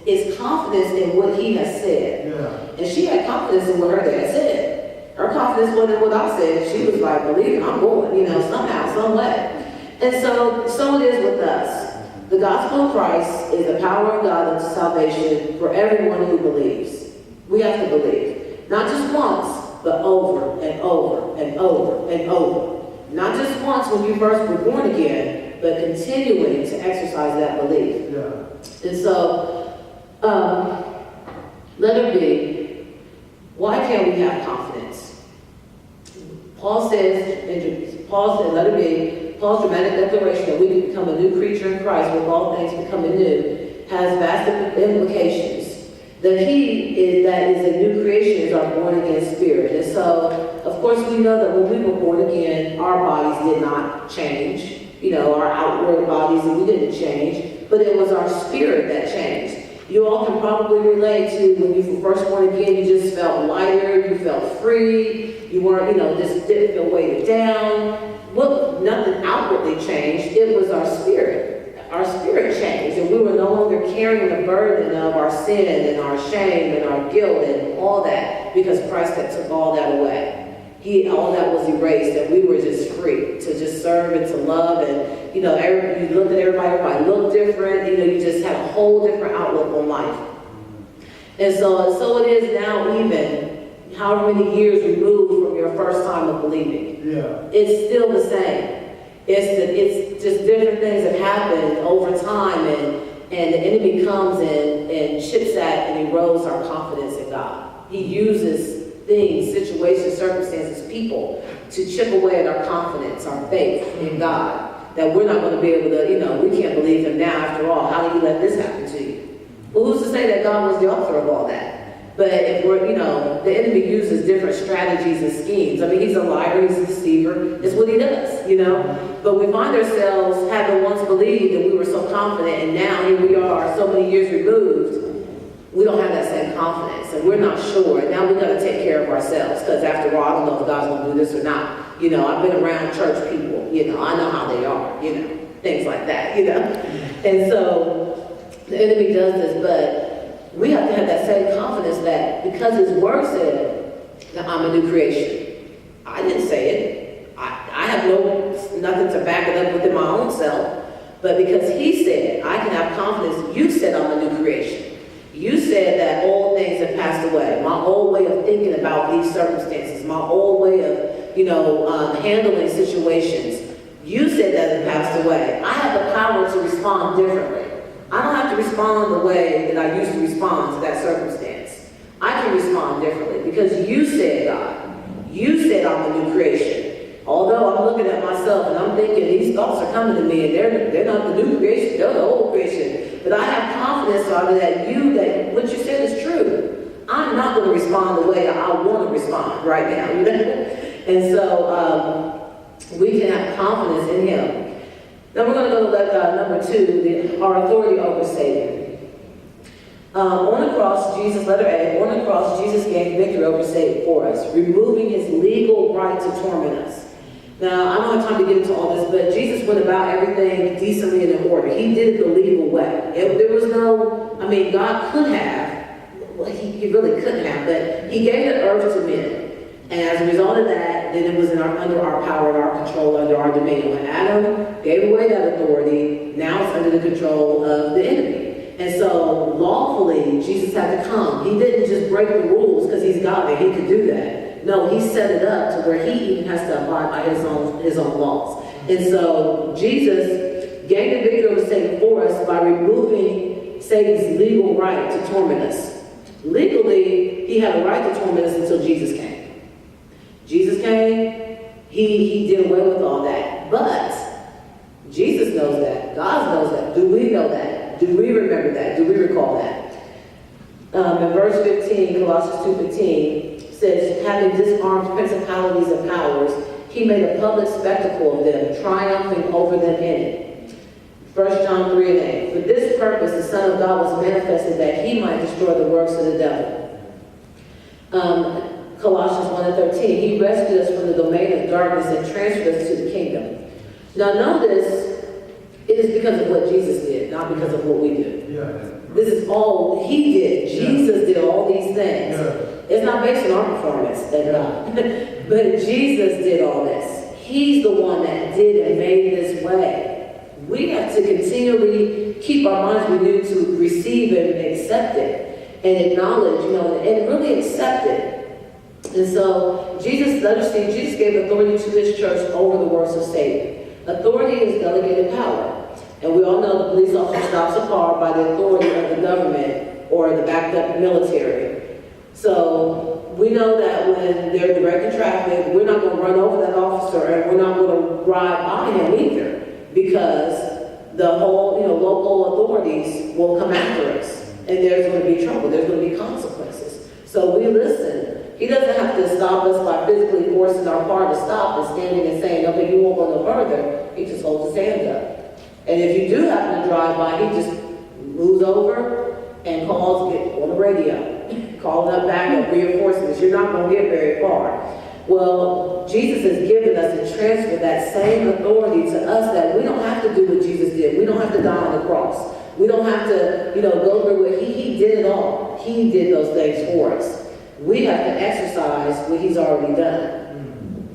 is confidence in what he has said. Yeah. And she had confidence in what her dad said. Her confidence wasn't what I said. She was like, believe it, I'm going, somehow, some way. And so it is with us. The gospel of Christ is the power of God unto salvation for everyone who believes. We have to believe. Not just once, but over and over and over and over. Not just once when you first were born again, but continuing to exercise that belief. Yeah. And so, letter B, why can't we have confidence? Paul says, letter B, Paul's dramatic declaration that we can become a new creature in Christ with all things becoming new has vast implications. That that is a new creation is our born again spirit. And so, of course, we know that when we were born again, our bodies did not change. Our outward bodies, we didn't change, but it was our spirit that changed. You all can probably relate to when you were first born again, you just felt lighter, you felt free, you weren't, just didn't feel weighted down. Well, nothing outwardly changed, it was our spirit. Our spirit changed, and we were no longer carrying the burden of our sin and our shame and our guilt and all that, because Christ had took all that away. All that was erased, and we were just free to just serve and to love. And you looked at everybody looked different. You just had a whole different outlook on life. And so it is now, even however many years removed from your first time of believing. Yeah. It's still the same. It's just different things that happen over time, and the enemy comes in and chips at and erodes our confidence in God. He uses things, situations, circumstances, people to chip away at our confidence, our faith in God, that we're not going to be able to, we can't believe him now after all. How do you let this happen to you? Well, who's to say that God was the author of all that? But if we're, the enemy uses different strategies and schemes. I mean, he's a liar, he's a deceiver. It's what he does, But we find ourselves having once believed and we were so confident, and now here we are so many years removed, we don't have that same confidence, and we're not sure. And now we got to take care of ourselves, because after all, I don't know if God's going to do this or not. I've been around church people, I know how they are, things like that, And so the enemy does this, but we have to have that same confidence that because his word said that I'm a new creation. I didn't say it. I have nothing to back it up within my own self, but because he said, I can have confidence. You said I'm a new creation. You said that all things have passed away. My old way of thinking about these circumstances, my old way of, handling situations, you said that it passed away. I have the power to respond differently. I don't have to respond the way that I used to respond to that circumstance. I can respond differently because you said, God, you said I'm a new creation. Although I'm looking at myself and I'm thinking these thoughts are coming to me and they're not the new creation, they're the old creation. But I have confidence, Father, that what you said is true. I'm not going to respond the way I want to respond right now. And so we can have confidence in him. Now we're going to go to number 2, our authority over Satan. On the cross, Jesus, letter A, on the cross, Jesus gained victory over Satan for us, removing his legal right to torment us. Now, I don't have time to get into all this, but Jesus went about everything decently and in order. He did it the legal way. There was God could have, well, he really couldn't have, but he gave the earth to men. And as a result of that, then it was under our power and our control, under our dominion. When Adam gave away that authority, now it's under the control of the enemy. And so, lawfully, Jesus had to come. He didn't just break the rules because he's God and he could do that. No, he set it up to where he even has to abide by his own laws. And so, Jesus gained the victory over Satan for us by removing Satan's legal right to torment us. Legally, he had a right to torment us until Jesus came. Jesus came, he did away with all that. But Jesus knows that. God knows that. Do we know that? Do we remember that? Do we recall that? In verse 15, Colossians 2:15, says, having disarmed principalities and powers, he made a public spectacle of them, triumphing over them in it. 1 John 3:8, for this purpose the Son of God was manifested that he might destroy the works of the devil. Colossians 1:13, he rescued us from the domain of darkness and transferred us to the kingdom. Now notice, it is because of what Jesus did, not because of what we do. Yeah, This is all he did. Jesus did all these things. It's not based on our performance, thank God. But Jesus did all this. He's the one that did and made this way. We have to continually keep our minds renewed to receive it and accept it and acknowledge, and really accept it. And so Jesus gave authority to his church over the works of Satan. Authority is delegated power. And we all know the police officer stops a car by the authority of the government or the backed up military. So we know that when they're directing traffic, we're not going to run over that officer and we're not going to ride by him either, because the whole, local authorities will come after us and there's going to be trouble. There's going to be consequences. So we listen. He doesn't have to stop us by physically forcing our car to stop and standing and saying, okay, you won't go no further. He just holds his hand up. And if you do happen to drive by, he just moves over and get on the radio, calling up backup reinforcements. You're not going to get very far. Well, Jesus has given us and transferred that same authority to us, that we don't have to do what Jesus did. We don't have to die on the cross. We don't have to, go through what he did it all. He did those things for us. We have to exercise what he's already done.